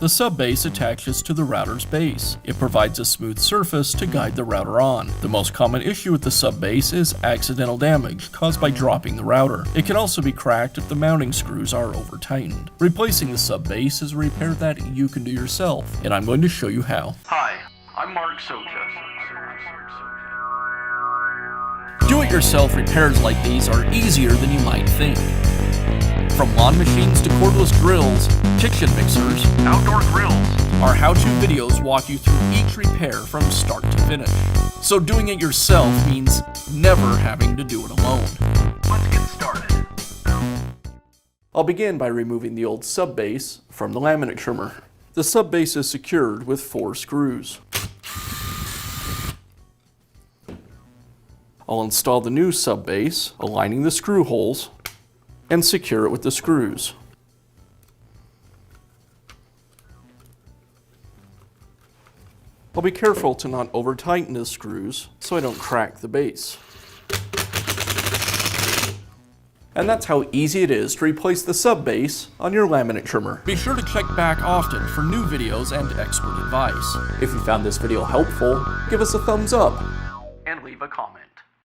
The sub-base attaches to the router's base. It provides a smooth surface to guide the router on. The most common issue with the sub-base is accidental damage caused by dropping the router. It can also be cracked if the mounting screws are over-tightened. Replacing the sub-base is a repair that you can do yourself, and I'm going to show you how. Hi, I'm Mark Socha. Do-it-yourself repairs like these are easier than you might think. From lawn machines to cordless drills, kitchen mixers, Outdoor grills. our how-to videos walk you through each repair from start to finish. So doing it yourself means never having to do it alone. Let's get started. I'll begin by removing the old sub-base from the laminate trimmer. The sub-base is secured with 4 screws. I'll install the new sub-base, aligning the screw holes, and secure it with the screws. I'll be careful to not over-tighten the screws so I don't crack the base. And that's how easy it is to replace the sub-base on your laminate trimmer. Be sure to check back often for new videos and expert advice. If you found this video helpful, give us a thumbs up And leave a comment.